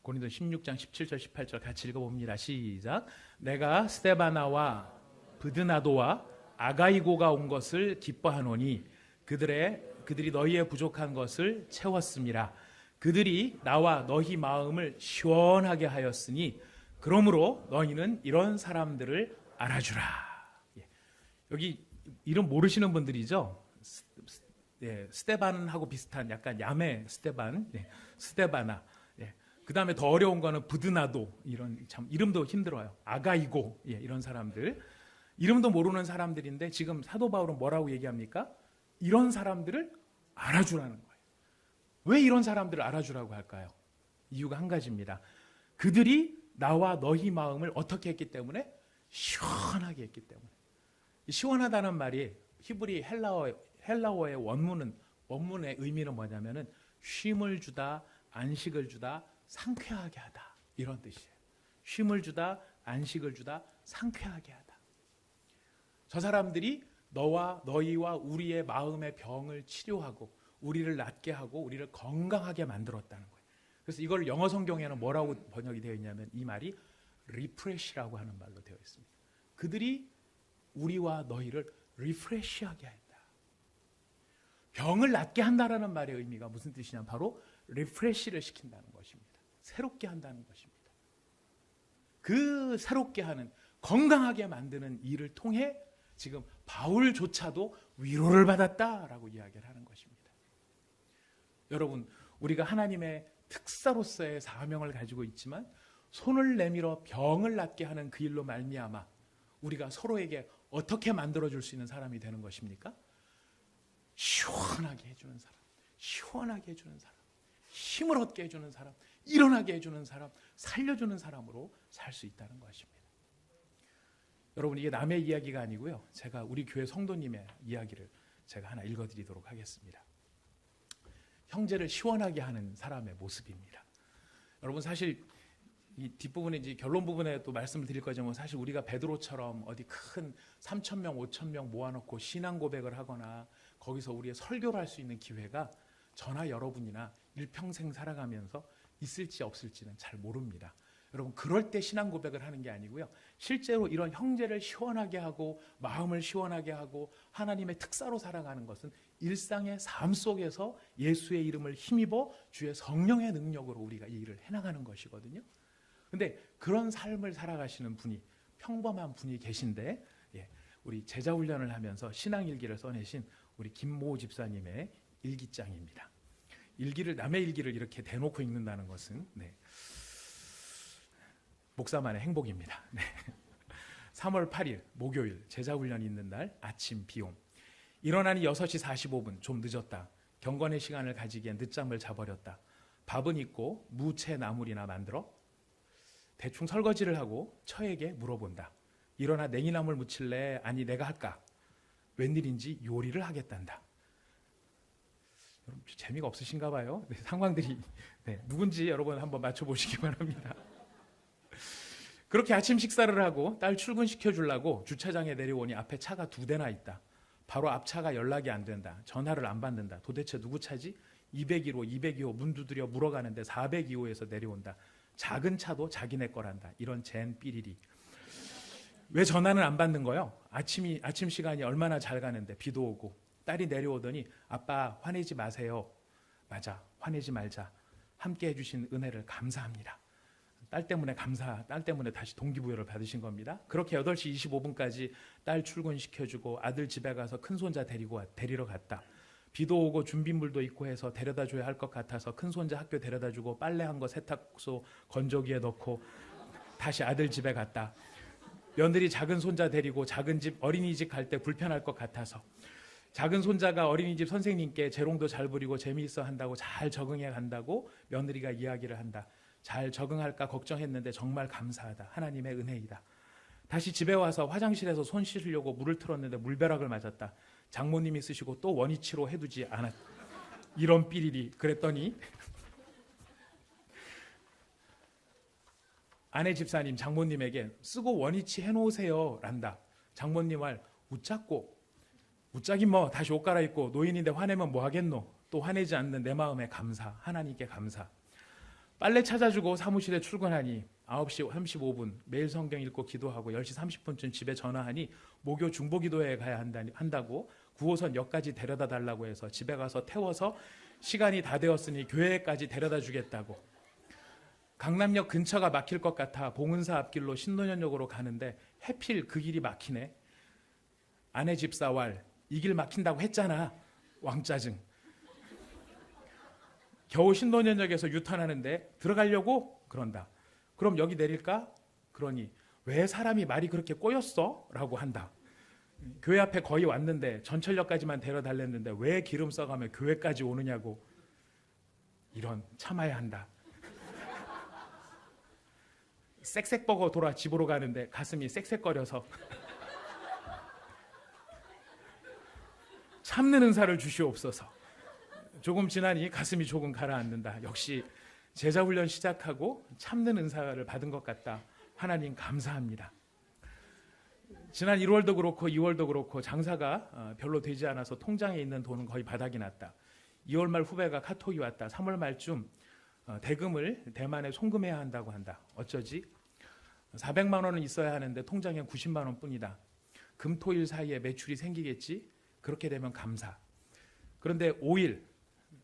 고린도 16장 17절 18절 같이 읽어봅니다. 시작. 내가 스데바나와 브드나도와 아가이고가 온 것을 기뻐하노니 그들이 너희의 부족한 것을 채웠음이라. 그들이 나와 너희 마음을 시원하게 하였으니 그러므로 너희는 이런 사람들을 알아주라. 여기 이름 모르시는 분들이죠. 스데반하고 비슷한 약간 야매 스데반, 스데바나. 그 다음에 더 어려운 거는 브드나도, 이런 참 이름도 힘들어요. 아가이고, 이런 사람들. 이름도 모르는 사람들인데 지금 사도 바울은 뭐라고 얘기합니까? 이런 사람들을 알아주라는 거예요. 왜 이런 사람들을 알아주라고 할까요? 이유가 한 가지입니다. 그들이 나와 너희 마음을 어떻게 했기 때문에? 시원하게 했기 때문에. 시원하다는 말이 히브리 헬라어의 원문의 의미는 뭐냐면은 쉼을 주다, 안식을 주다, 상쾌하게 하다, 이런 뜻이에요. 쉼을 주다, 안식을 주다, 상쾌하게 하다. 저 사람들이 너희와 우리의 마음의 병을 치료하고 우리를 낫게 하고 우리를 건강하게 만들었다는 거예요. 그래서 이걸 영어 성경에는 뭐라고 번역이 되어 있냐면 이 말이 리프레시라고 하는 말로 되어 있습니다. 그들이 우리와 너희를 리프레시하게 했다. 병을 낫게 한다라는 말의 의미가 무슨 뜻이냐면 바로 리프레시를 시킨다는 것입니다. 새롭게 한다는 것입니다. 그 새롭게 하는, 건강하게 만드는 일을 통해 지금 바울조차도 위로를 받았다라고 이야기를 하는 것입니다. 여러분, 우리가 하나님의 특사로서의 사명을 가지고 있지만 손을 내밀어 병을 낫게 하는 그 일로 말미암아 우리가 서로에게 어떻게 만들어줄 수 있는 사람이 되는 것입니까? 시원하게 해주는 사람, 시원하게 해주는 사람, 힘을 얻게 해주는 사람, 일어나게 해주는 사람, 살려주는 사람으로 살 수 있다는 것입니다. 여러분, 이게 남의 이야기가 아니고요, 제가 우리 교회 성도님의 이야기를 제가 하나 읽어드리도록 하겠습니다. 형제를 시원하게 하는 사람의 모습입니다. 여러분, 사실 이 뒷부분에 이제 결론 부분에 또 말씀을 드릴 거지만 사실 우리가 베드로처럼 어디 큰 3,000명, 5,000명 모아놓고 신앙 고백을 하거나 거기서 우리의 설교를 할 수 있는 기회가 저나 여러분이나 일평생 살아가면서 있을지 없을지는 잘 모릅니다. 여러분, 그럴 때 신앙 고백을 하는 게 아니고요, 실제로 이런 형제를 시원하게 하고 마음을 시원하게 하고 하나님의 특사로 살아가는 것은 일상의 삶 속에서 예수의 이름을 힘입어 주의 성령의 능력으로 우리가 이 일을 해나가는 것이거든요. 근데 그런 삶을 살아가시는 분이, 평범한 분이 계신데, 우리 제자훈련을 하면서 신앙일기를 써내신 우리 김모 집사님의 일기장입니다. 남의 일기를 이렇게 대놓고 읽는다는 것은 목사만의 행복입니다. 3월 8일 목요일 제자훈련이 있는 날 아침 비움. 일어나니 6시 45분, 좀 늦었다. 경건의 시간을 가지기엔 늦잠을 자버렸다. 밥은 있고 무채 나물이나 만들어 대충 설거지를 하고 처에게 물어본다. 일어나 냉이나물 무칠래? 아니 내가 할까? 웬일인지 요리를 하겠단다. 여러분, 재미가 없으신가 봐요. 상황들이 누군지 여러분 한번 맞춰보시기 바랍니다. 그렇게 아침 식사를 하고 딸 출근시켜 주려고 주차장에 내려오니 앞에 차가 2대나 있다. 바로 앞차가 연락이 안 된다. 전화를 안 받는다. 도대체 누구 차지? 202호, 202호 문 두드려 물어가는데 402호에서 내려온다. 작은 차도 자기네 거란다. 이런 젠 삐리리. 왜 전화는 안 받는 거요? 아침 시간이 얼마나 잘 가는데 비도 오고. 딸이 내려오더니 아빠 화내지 마세요. 맞아, 화내지 말자. 함께 해주신 은혜를 감사합니다. 딸 때문에 다시 동기부여를 받으신 겁니다. 그렇게 8시 25분까지 딸 출근시켜주고 아들 집에 가서 큰손자 데리러 갔다. 비도 오고 준비물도 있고 해서 데려다 줘야 할 것 같아서 큰손자 학교 데려다 주고 빨래한 거 세탁소 건조기에 넣고 다시 아들 집에 갔다. 며느리 작은 손자 데리고 작은 집 어린이집 갈 때 불편할 것 같아서 작은 손자가 어린이집 선생님께 재롱도 잘 부리고 재미있어 한다고 잘 적응해 간다고 며느리가 이야기를 한다. 잘 적응할까 걱정했는데 정말 감사하다. 하나님의 은혜이다. 다시 집에 와서 화장실에서 손 씻으려고 물을 틀었는데 물벼락을 맞았다. 장모님이 쓰시고 또 원위치로 해두지 않았. 이런 삐리리. 그랬더니 아내 집사님 장모님에게 쓰고 원위치 해놓으세요 란다. 장모님 말 웃자고 웃자긴 뭐 다시 옷 갈아입고 노인인데 화내면 뭐 하겠노. 또 화내지 않는 내 마음의 감사, 하나님께 감사. 빨래 찾아주고 사무실에 출근하니 9시 35분 매일 성경 읽고 기도하고 10시 30분쯤 집에 전화하니 목요 중보기도회에 가야 한다고 9호선 역까지 데려다 달라고 해서 집에 가서 태워서 시간이 다 되었으니 교회까지 데려다 주겠다고. 강남역 근처가 막힐 것 같아 봉은사 앞길로 신논현역으로 가는데 해필 그 길이 막히네. 아내 집사 왈, 이 길 막힌다고 했잖아. 왕짜증. 겨우 신논현역에서 유턴하는데 들어가려고? 그런다. 그럼 여기 내릴까? 그러니 왜 사람이 말이 그렇게 꼬였어? 라고 한다. 교회 앞에 거의 왔는데 전철역까지만 데려달랬는데 왜 기름 써가며 교회까지 오느냐고. 이런 참아야 한다. 쌕쌕버거 돌아 집으로 가는데 가슴이 쌕쌕거려서 참는 은사를 주시옵소서. 조금 지나니 가슴이 조금 가라앉는다. 역시 제자훈련 시작하고 참는 은사를 받은 것 같다. 하나님 감사합니다. 지난 1월도 그렇고 2월도 그렇고 장사가 별로 되지 않아서 통장에 있는 돈은 거의 바닥이 났다. 2월 말 후배가 카톡이 왔다. 3월 말쯤 대금을 대만에 송금해야 한다고 한다. 어쩌지? 400만 원은 있어야 하는데 통장에 90만 원 뿐이다. 금, 토, 일 사이에 매출이 생기겠지? 그렇게 되면 감사. 그런데 5일,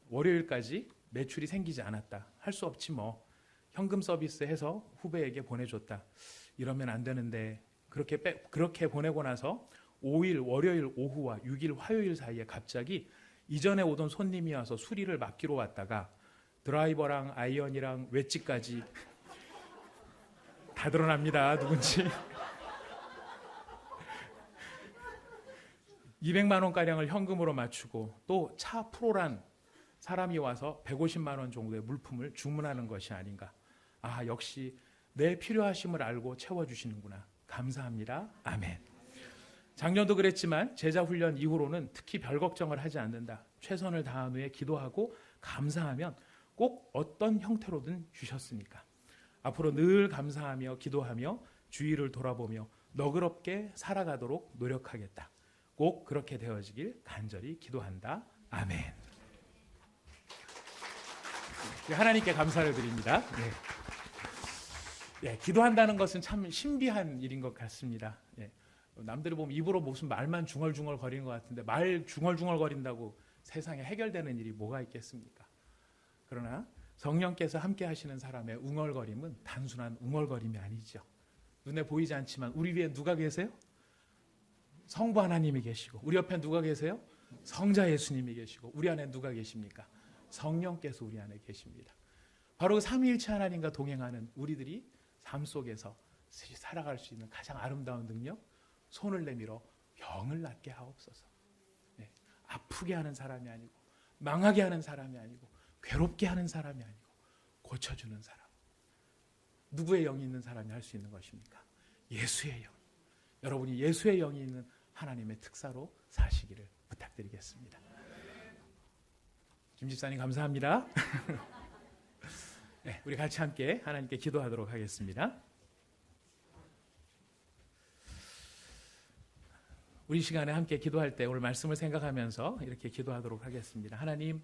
월요일까지 매출이 생기지 않았다. 할 수 없지 뭐. 현금 서비스 해서 후배에게 보내줬다. 이러면 안 되는데 그렇게 보내고 나서 5일 월요일 오후와 6일 화요일 사이에 갑자기 이전에 오던 손님이 와서 수리를 맡기러 왔다가 드라이버랑 아이언이랑 웨지까지 다 드러납니다. 누군지. 200만 원가량을 현금으로 맞추고 또 차 프로란 사람이 와서 150만 원 정도의 물품을 주문하는 것이 아닌가. 아, 역시 내 필요하심을 알고 채워주시는구나. 감사합니다. 아멘. 작년도 그랬지만 제자훈련 이후로는 특히 별 걱정을 하지 않는다. 최선을 다한 후에 기도하고 감사하면 꼭 어떤 형태로든 주셨으니까. 앞으로 늘 감사하며 기도하며 주위를 돌아보며 너그럽게 살아가도록 노력하겠다. 꼭 그렇게 되어지길 간절히 기도한다. 아멘. 하나님께 감사를 드립니다. 기도한다는 것은 참 신비한 일인 것 같습니다. 남들이 보면 입으로 무슨 말만 중얼중얼 거리는 것 같은데 말 중얼중얼 거린다고 세상에 해결되는 일이 뭐가 있겠습니까? 그러나 성령께서 함께 하시는 사람의 웅얼거림은 단순한 웅얼거림이 아니죠. 눈에 보이지 않지만 우리 위에 누가 계세요? 성부 하나님이 계시고 우리 옆에 누가 계세요? 성자 예수님이 계시고 우리 안에 누가 계십니까? 성령께서 우리 안에 계십니다. 바로 삼위일체 하나님과 동행하는 우리들이 삶 속에서 살아갈 수 있는 가장 아름다운 능력, 손을 내밀어 병을 낫게 하옵소서. 아프게 하는 사람이 아니고 망하게 하는 사람이 아니고 괴롭게 하는 사람이 아니고 고쳐주는 사람. 누구의 영이 있는 사람이 할 수 있는 것입니까? 예수의 영. 여러분이 예수의 영이 있는 하나님의 특사로 사시기를 부탁드리겠습니다. 김 집사님 감사합니다. 우리 같이 함께 하나님께 기도하도록 하겠습니다. 우리 시간에 함께 기도할 때 오늘 말씀을 생각하면서 이렇게 기도하도록 하겠습니다. 하나님,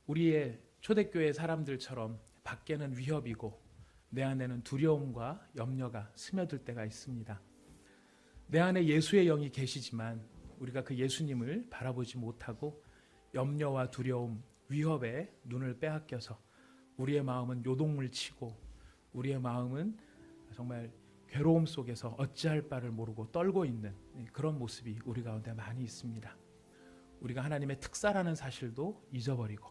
우리의 초대교회 사람들처럼 밖에는 위협이고 내 안에는 두려움과 염려가 스며들 때가 있습니다. 내 안에 예수의 영이 계시지만 우리가 그 예수님을 바라보지 못하고 염려와 두려움, 위협에 눈을 빼앗겨서 우리의 마음은 요동을 치고 우리의 마음은 정말 괴로움 속에서 어찌할 바를 모르고 떨고 있는 그런 모습이 우리 가운데 많이 있습니다. 우리가 하나님의 특사라는 사실도 잊어버리고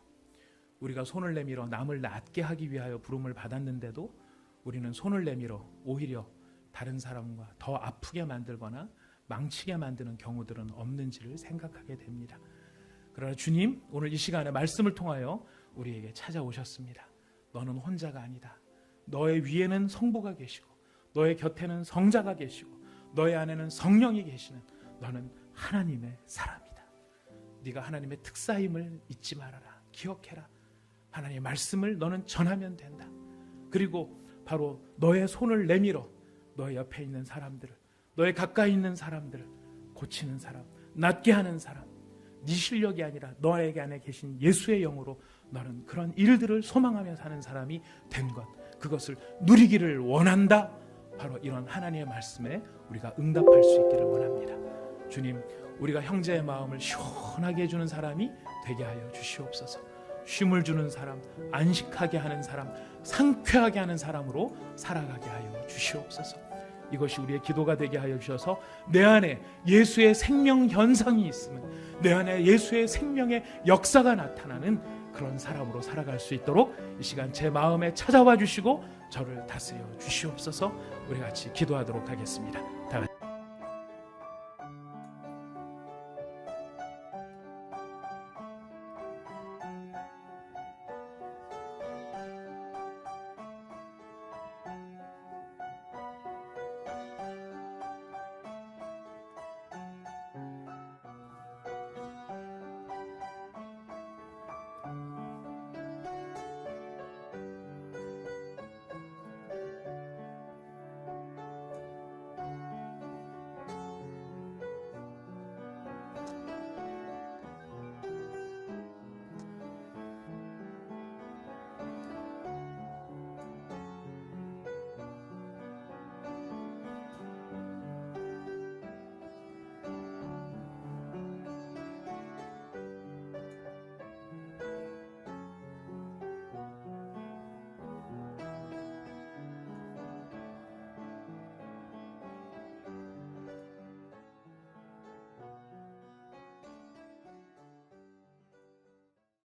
우리가 손을 내밀어 남을 낫게 하기 위하여 부름을 받았는데도 우리는 손을 내밀어 오히려 다른 사람과 더 아프게 만들거나 망치게 만드는 경우들은 없는지를 생각하게 됩니다. 그러나 주님, 오늘 이 시간에 말씀을 통하여 우리에게 찾아오셨습니다. 너는 혼자가 아니다. 너의 위에는 성부가 계시고 너의 곁에는 성자가 계시고 너의 안에는 성령이 계시는 너는 하나님의 사람이다. 네가 하나님의 특사임을 잊지 말아라. 기억해라. 하나님의 말씀을 너는 전하면 된다. 그리고 바로 너의 손을 내밀어 너의 옆에 있는 사람들을, 너의 가까이 있는 사람들을 고치는 사람, 낫게 하는 사람, 네 실력이 아니라 너에게 안에 계신 예수의 영으로 너는 그런 일들을 소망하며 사는 사람이 된 것, 그것을 누리기를 원한다. 바로 이런 하나님의 말씀에 우리가 응답할 수 있기를 원합니다. 주님, 우리가 형제의 마음을 시원하게 해주는 사람이 되게 하여 주시옵소서. 쉼을 주는 사람, 안식하게 하는 사람, 상쾌하게 하는 사람으로 살아가게 하여 주시옵소서. 이것이 우리의 기도가 되게 하여 주셔서 내 안에 예수의 생명 현상이 있으면 내 안에 예수의 생명의 역사가 나타나는 그런 사람으로 살아갈 수 있도록 이 시간 제 마음에 찾아와 주시고 저를 다스려 주시옵소서. 우리 같이 기도하도록 하겠습니다.